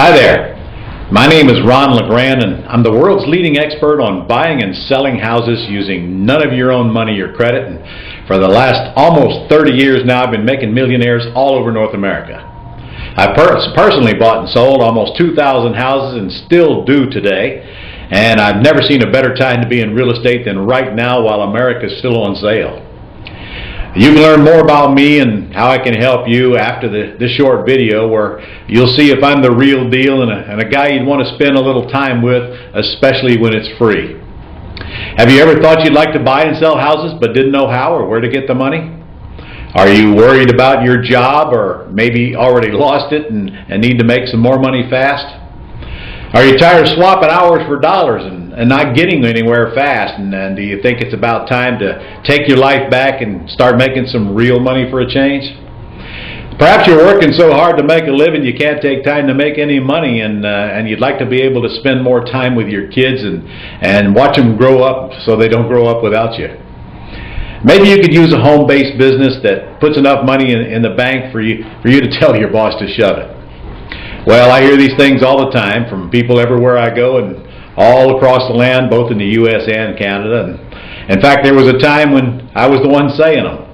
Hi there. My name is LeGrand, and I'm the world's leading expert on buying and selling houses using none of your own money or credit. And for the last almost 30 years now, I've been making millionaires all over North America. I've personally bought and sold almost 2,000 houses and still do today. And I've never seen a better time to be in real estate than right now while America's still on sale. You can learn more about me and how I can help you after this short video, where you'll see if I'm the real deal and a guy you'd want to spend a little time with, especially when it's free. Have you ever thought you'd like to buy and sell houses but didn't know how or where to get the money? Are you worried about your job, or maybe already lost it and need to make some more money fast? Are you tired of swapping hours for dollars and not getting anywhere fast? And do you think it's about time to take your life back and start making some real money for a change? Perhaps you're working so hard to make a living you can't take time to make any money, and you'd like to be able to spend more time with your kids and watch them grow up so they don't grow up without you. Maybe you could use a home-based business that puts enough money in the bank for you to tell your boss to shove it. Well, I hear these things all the time from people everywhere I go and all across the land, both in the U.S. and Canada. And in fact, there was a time when I was the one saying them.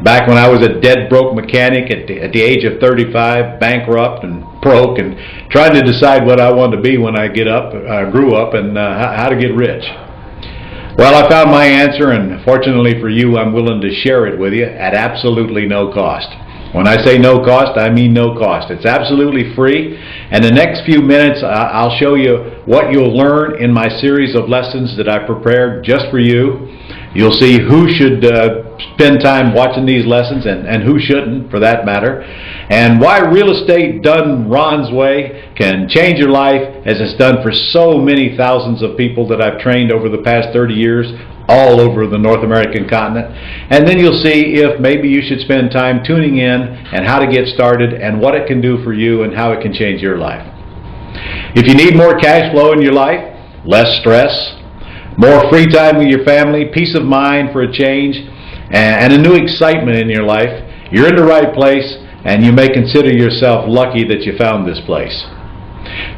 Back when I was a dead broke mechanic at the age of 35, bankrupt and broke, and trying to decide what I wanted to be when I grew up, and how to get rich. Well, I found my answer, and fortunately for you, I'm willing to share it with you at absolutely no cost. When I say no cost, I mean no cost. It's absolutely free, and the next few minutes I'll show you what you'll learn in my series of lessons that I prepared just for you. You'll see who should spend time watching these lessons and who shouldn't, for that matter, and why real estate done Ron's way can change your life as it's done for so many thousands of people that I've trained over the past 30 years all over the North American continent. And then you'll see if maybe you should spend time tuning in and how to get started and what it can do for you and how it can change your life. If you need more cash flow in your life, less stress, more free time with your family, peace of mind for a change, and a new excitement in your life, you're in the right place, and you may consider yourself lucky that you found this place.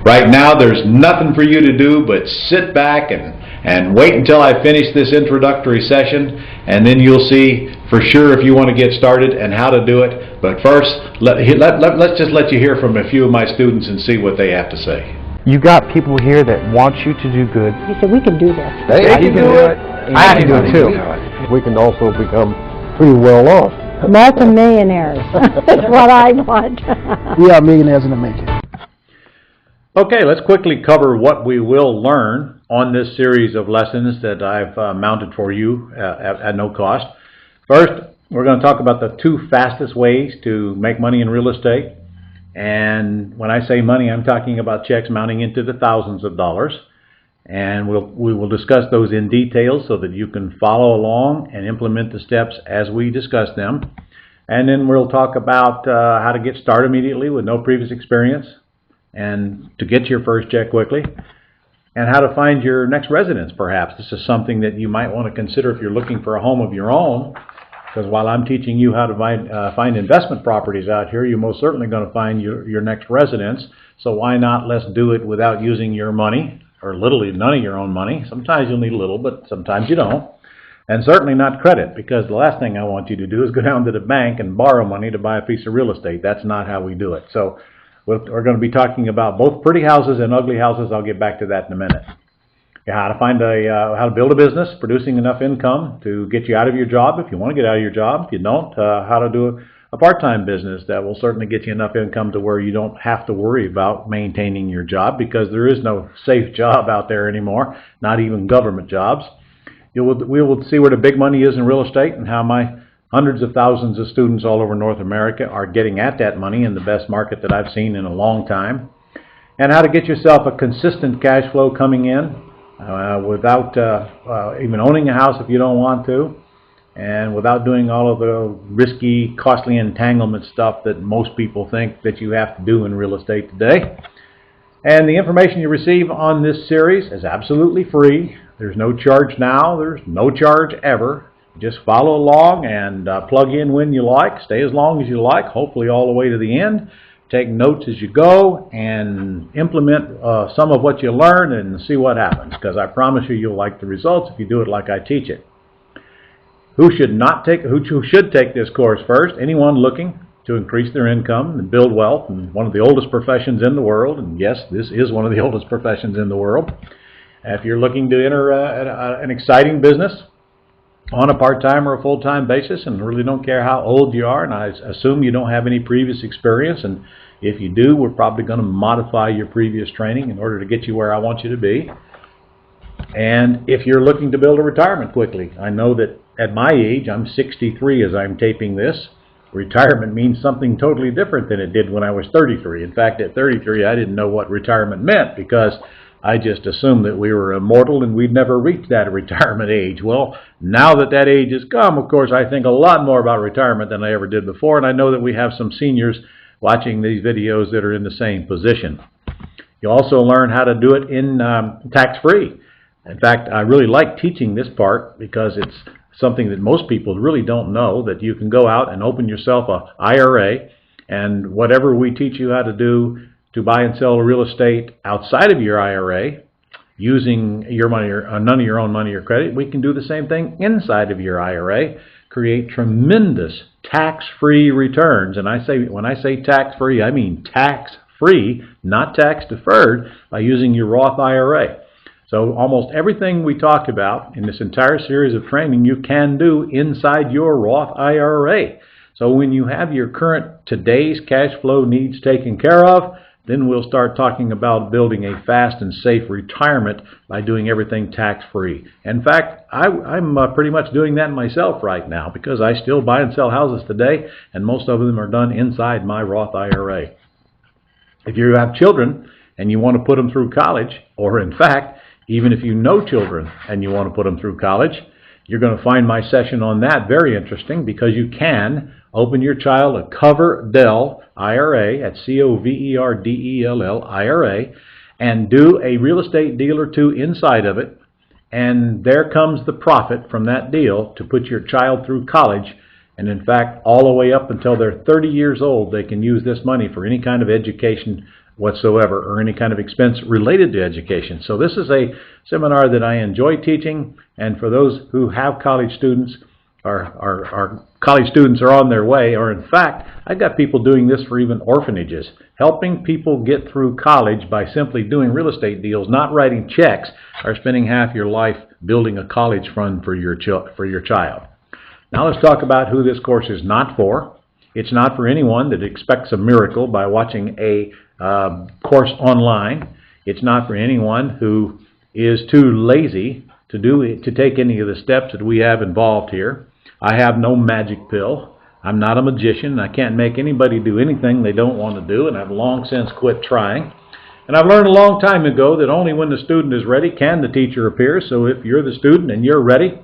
Right now, there's nothing for you to do but sit back and wait until I finish this introductory session, and then you'll see for sure if you want to get started and how to do it. But first, let's just let you hear from a few of my students and see what they have to say. You got people here that want you to do good. He said, we can do this. They can do it. I can do it too. We can also become pretty well off. Multi-millionaires. That's what I want. We are millionaires in the making. Okay, let's quickly cover what we will learn on this series of lessons that I've mounted for you at no cost. First, we're going to talk about the two fastest ways to make money in real estate. And when I say money, I'm talking about checks mounting into the thousands of dollars. And we will discuss those in detail so that you can follow along and implement the steps as we discuss them. And then we'll talk about how to get started immediately with no previous experience and to get your first check quickly, and how to find your next residence, perhaps. This is something that you might want to consider if you're looking for a home of your own, because while I'm teaching you how to find investment properties out here, you're most certainly going to find your next residence. So why not let's do it without using your money, or literally none of your own money. Sometimes you'll need a little, but sometimes you don't. And certainly not credit, because the last thing I want you to do is go down to the bank and borrow money to buy a piece of real estate. That's not how we do it. So we're going to be talking about both pretty houses and ugly houses. I'll get back to that in a minute. How to build a business producing enough income to get you out of your job if you want to get out of your job. If you don't, how to do a part-time business that will certainly get you enough income to where you don't have to worry about maintaining your job, because there is no safe job out there anymore, not even government jobs. We will see where the big money is in real estate and how my hundreds of thousands of students all over North America are getting at that money in the best market that I've seen in a long time, and how to get yourself a consistent cash flow coming in without even owning a house if you don't want to, and without doing all of the risky, costly entanglement stuff that most people think that you have to do in real estate today. And the information you receive on this series is absolutely free. There's no charge now. There's no charge ever. Just follow along and plug in when you like. Stay as long as you like, hopefully all the way to the end. take notes as you go and implement some of what you learn and see what happens, because I promise you, you'll like the results if you do it like I teach it. Who should take this course first? Anyone looking to increase their income and build wealth in one of the oldest professions in the world, and yes, this is one of the oldest professions in the world. If you're looking to enter an exciting business on a part-time or a full-time basis and really don't care how old you are, and I assume you don't have any previous experience, and if you do, we're probably going to modify your previous training in order to get you where I want you to be. And if you're looking to build a retirement quickly, I know that at my age, I'm 63 as I'm taping this, retirement means something totally different than it did when I was 33. In fact, at 33, I didn't know what retirement meant because I just assumed that we were immortal and we'd never reach that retirement age. Well, now that that age has come, of course, I think a lot more about retirement than I ever did before, and I know that we have some seniors watching these videos that are in the same position. You also learn how to do it in tax-free. In fact, I really like teaching this part because it's something that most people really don't know, that you can go out and open yourself a IRA, and whatever we teach you how to do to buy and sell real estate outside of your IRA, using your money or none of your own money or credit, we can do the same thing inside of your IRA, create tremendous tax-free returns. And when I say tax-free, I mean tax-free, not tax-deferred, by using your Roth IRA. So almost everything we talked about in this entire series of training you can do inside your Roth IRA. So when you have your current today's cash flow needs taken care of, then we'll start talking about building a fast and safe retirement by doing everything tax-free. In fact, I'm pretty much doing that myself right now because I still buy and sell houses today, and most of them are done inside my Roth IRA. If you have children and you want to put them through college, or in fact, even if you know children and you want to put them through college, you're going to find my session on that very interesting, because you can open your child a Coverdell IRA, at Coverdell IRA, and do a real estate deal or two inside of it, and there comes the profit from that deal to put your child through college. And in fact, all the way up until they're 30 years old, they can use this money for any kind of education whatsoever, or any kind of expense related to education. So this is a seminar that I enjoy teaching, and for those who have college students, our college students are on their way, or in fact, I've got people doing this for even orphanages, helping people get through college by simply doing real estate deals, not writing checks, or spending half your life building a college fund for your child. Now let's talk about who this course is not for. It's not for anyone that expects a miracle by watching a course online. It's not for anyone who is too lazy to take any of the steps that we have involved here. I have no magic pill. I'm not a magician. I can't make anybody do anything they don't want to do, and I've long since quit trying. And I've learned a long time ago that only when the student is ready can the teacher appear. So if you're the student and you're ready,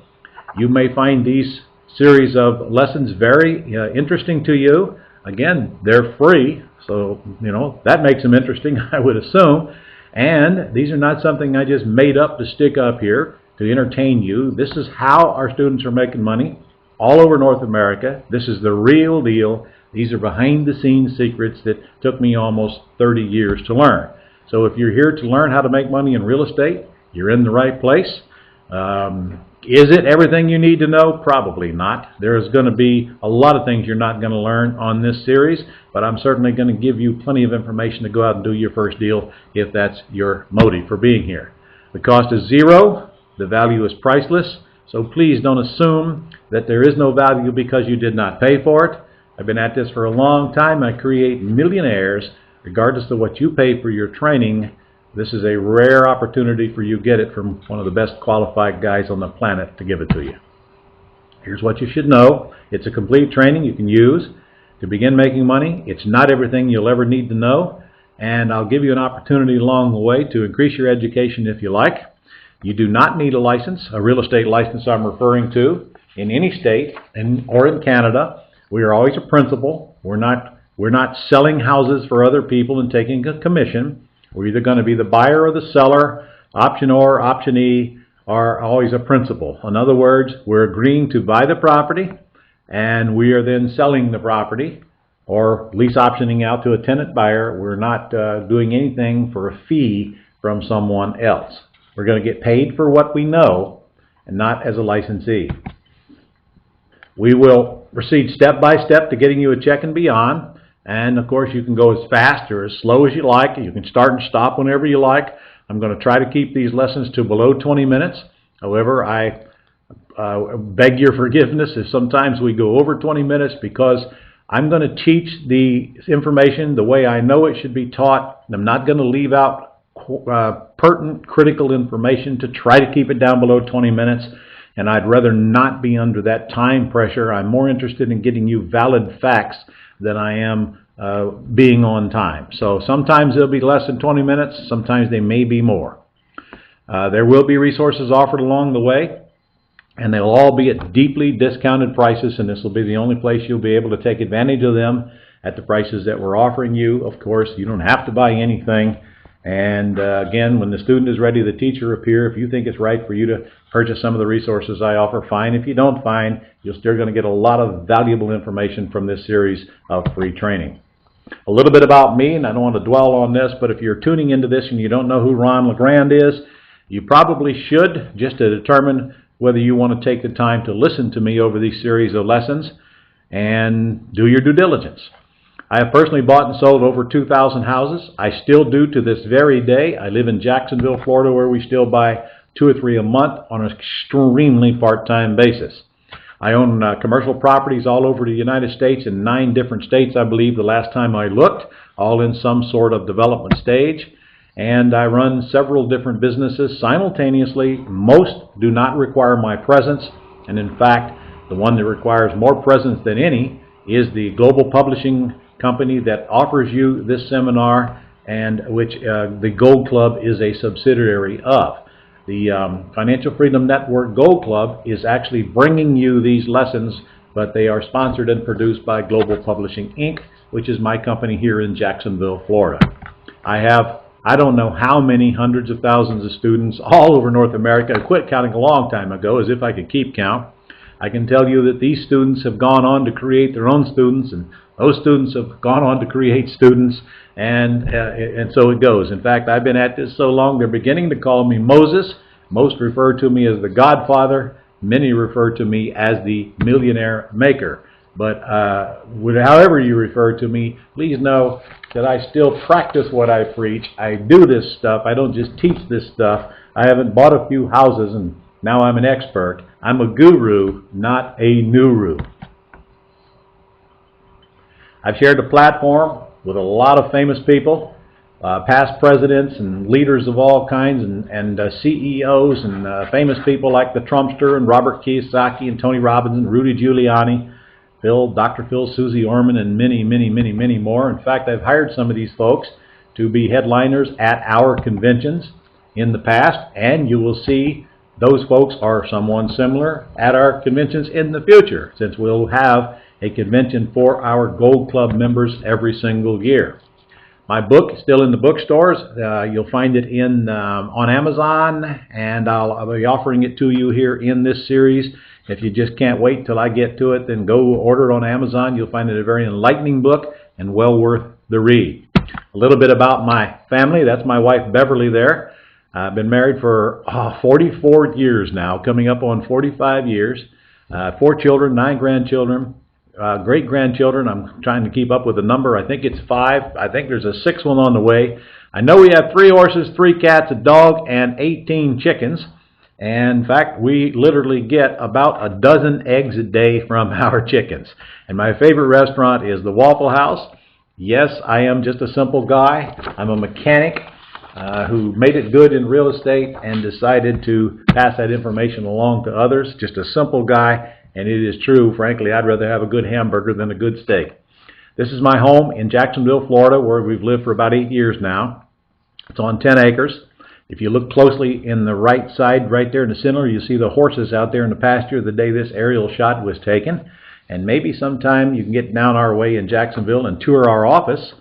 you may find these series of lessons very interesting to you. Again, they're free, so that makes them interesting, I would assume. And these are not something I just made up to stick up here to entertain you. This is how our students are making money all over North America. This is the real deal. These are behind-the-scenes secrets that took me almost 30 years to learn. So if you're here to learn how to make money in real estate, you're in the right place. Is it everything you need to know? Probably not. There's going to be a lot of things you're not going to learn on this series, but I'm certainly going to give you plenty of information to go out and do your first deal if that's your motive for being here. The cost is zero. The value is priceless. So please don't assume that there is no value because you did not pay for it. I've been at this for a long time. I create millionaires regardless of what you pay for your training. This is a rare opportunity for you to get it from one of the best qualified guys on the planet to give it to you. Here's what you should know. It's a complete training you can use to begin making money. It's not everything you'll ever need to know, and I'll give you an opportunity along the way to increase your education if you like. You do not need a license, a real estate license I'm referring to, in any state or in Canada. We are always a principal. We're not selling houses for other people and taking a commission. We're either going to be the buyer or the seller, optionor, optionee, or always a principal. In other words, we're agreeing to buy the property, and we are then selling the property or lease optioning out to a tenant buyer. We're not doing anything for a fee from someone else. We're going to get paid for what we know and not as a licensee. We will proceed step by step to getting you a check and beyond. And of course, you can go as fast or as slow as you like. You can start and stop whenever you like. I'm going to try to keep these lessons to below 20 minutes. However, I beg your forgiveness if sometimes we go over 20 minutes, because I'm going to teach the information the way I know it should be taught. I'm not going to leave out pertinent, critical information to try to keep it down below 20 minutes. And I'd rather not be under that time pressure. I'm more interested in getting you valid facts than I am being on time. So sometimes they'll be less than 20 minutes, sometimes they may be more. There will be resources offered along the way, and they'll all be at deeply discounted prices, and this will be the only place you'll be able to take advantage of them at the prices that we're offering you. Of course, you don't have to buy anything. And again, when the student is ready, the teacher will appear. If you think it's right for you to purchase some of the resources I offer, fine. If you don't, fine. You're still going to get a lot of valuable information from this series of free training. A little bit about me, and I don't want to dwell on this, but if you're tuning into this and you don't know who Ron LeGrand is, you probably should, just to determine whether you want to take the time to listen to me over these series of lessons and do your due diligence. I have personally bought and sold over 2,000 houses. I still do to this very day. I live in Jacksonville, Florida, where we still buy 2 or 3 a month on an extremely part-time basis. I own commercial properties all over the United States in 9 different states, I believe, the last time I looked, all in some sort of development stage. And I run several different businesses simultaneously. Most do not require my presence, and in fact, the one that requires more presence than any is the global publishing company that offers you this seminar, and which the Gold Club is a subsidiary of. The Financial Freedom Network Gold Club is actually bringing you these lessons, but they are sponsored and produced by Global Publishing Inc., which is my company here in Jacksonville, Florida. I don't know how many hundreds of thousands of students all over North America. I quit counting a long time ago, as if I could keep count. I can tell you that these students have gone on to create their own students, and those students have gone on to create students, and so it goes. In fact, I've been at this so long, they're beginning to call me Moses. Most refer to me as the Godfather. Many refer to me as the Millionaire Maker. But however you refer to me, please know that I still practice what I preach. I do this stuff. I don't just teach this stuff. I haven't bought a few houses and now I'm an expert. I'm a guru, not a nuru. I've shared a platform with a lot of famous people, past presidents and leaders of all kinds, and CEOs and famous people like the Trumpster and Robert Kiyosaki and Tony Robbins and Rudy Giuliani, Dr. Phil, Susie Orman, and many, many, many, many more. In fact, I've hired some of these folks to be headliners at our conventions in the past, and you will see those folks are someone similar at our conventions in the future, since we'll have a convention for our Gold Club members every single year. My book is still in the bookstores. You'll find it on Amazon, and I'll be offering it to you here in this series. If you just can't wait till I get to it, then go order it on Amazon. You'll find it a very enlightening book and well worth the read. A little bit about my family. That's my wife, Beverly, there. I've been married for 44 years now, coming up on 45 years. 4 children, 9 grandchildren, great-grandchildren. I'm trying to keep up with the number. I think it's 5. I think there's a 6th one on the way. I know we have 3 horses, 3 cats, a dog, and 18 chickens. And in fact, we literally get about a dozen eggs a day from our chickens. And my favorite restaurant is the Waffle House. Yes, I am just a simple guy. I'm a mechanic who made it good in real estate and decided to pass that information along to others. Just a simple guy, and it is true. Frankly, I'd rather have a good hamburger than a good steak. This is my home in Jacksonville, Florida, where we've lived for about 8 years now. It's on 10 acres. If you look closely in the right side, right there in the center, you see the horses out there in the pasture the day this aerial shot was taken. And maybe sometime you can get down our way in Jacksonville and tour our office,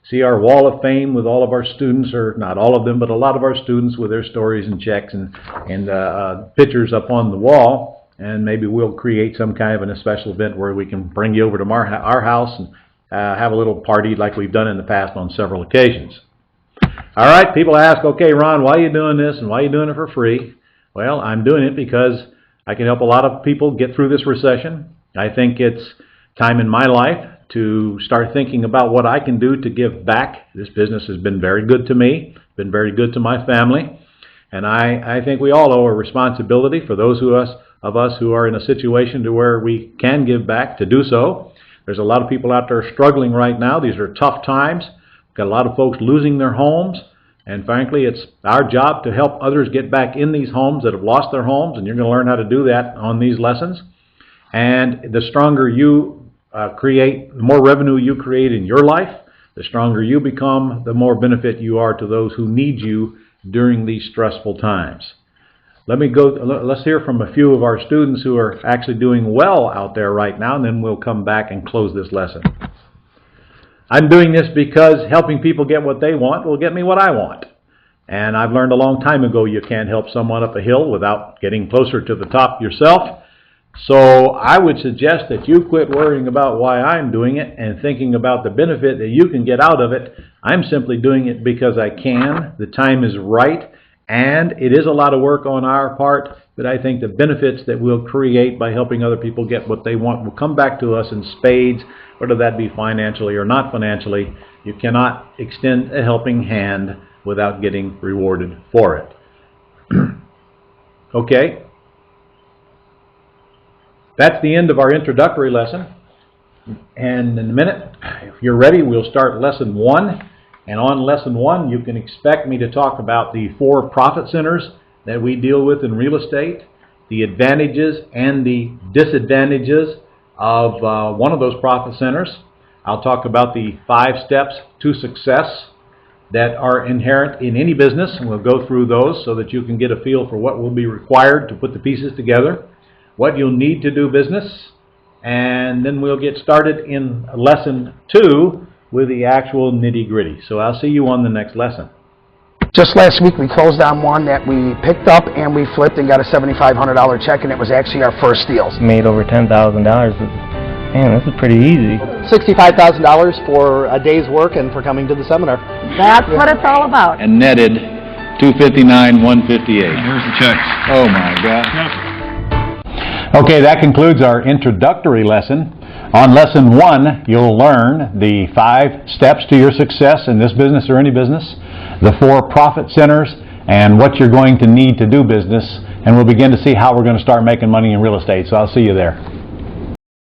see our wall of fame with all of our students, or not all of them, but a lot of our students with their stories and checks and pictures up on the wall. And maybe we'll create some kind of a special event where we can bring you over to our house and have a little party like we've done in the past on several occasions. All right, people ask, okay, Ron, why are you doing this and why are you doing it for free? Well, I'm doing it because I can help a lot of people get through this recession. I think it's time in my life to start thinking about what I can do to give back. This business has been very good to me, been very good to my family, and I think we all owe a responsibility for those of us who are in a situation to where we can give back to do so. There's a lot of people out there struggling right now. These are tough times. We've got a lot of folks losing their homes, and frankly, it's our job to help others get back in these homes that have lost their homes, and you're going to learn how to do that on these lessons. And the stronger you create, the more revenue you create in your life, the stronger you become, the more benefit you are to those who need you during these stressful times. Let's hear from a few of our students who are actually doing well out there right now, and then we'll come back and close this lesson. I'm doing this because helping people get what they want will get me what I want. And I've learned a long time ago you can't help someone up a hill without getting closer to the top yourself. So I would suggest that you quit worrying about why I'm doing it and thinking about the benefit that you can get out of it. I'm simply doing it because I can. The time is right, and it is a lot of work on our part, but I think the benefits that we'll create by helping other people get what they want will come back to us in spades, whether that be financially or not financially. You cannot extend a helping hand without getting rewarded for it. Okay? That's the end of our introductory lesson. And in a minute, if you're ready, we'll start lesson 1. And on lesson 1, you can expect me to talk about the 4 profit centers that we deal with in real estate, the advantages and the disadvantages of one of those profit centers. I'll talk about the 5 steps to success that are inherent in any business, and we'll go through those so that you can get a feel for what will be required to put the pieces together, what you'll need to do business, and then we'll get started in lesson 2 with the actual nitty-gritty. So I'll see you on the next lesson. Just last week we closed on one that we picked up and we flipped and got a $7,500 check, and it was actually our first deal. Made over $10,000. Man, this is pretty easy. $65,000 for a day's work and for coming to the seminar. That's what it's all about. And netted $259,158. Here's the checks. Oh my God. Yep. Okay, that concludes our introductory lesson. On lesson 1, you'll learn the 5 steps to your success in this business or any business, the 4 profit centers, and what you're going to need to do business, and we'll begin to see how we're going to start making money in real estate. So I'll see you there.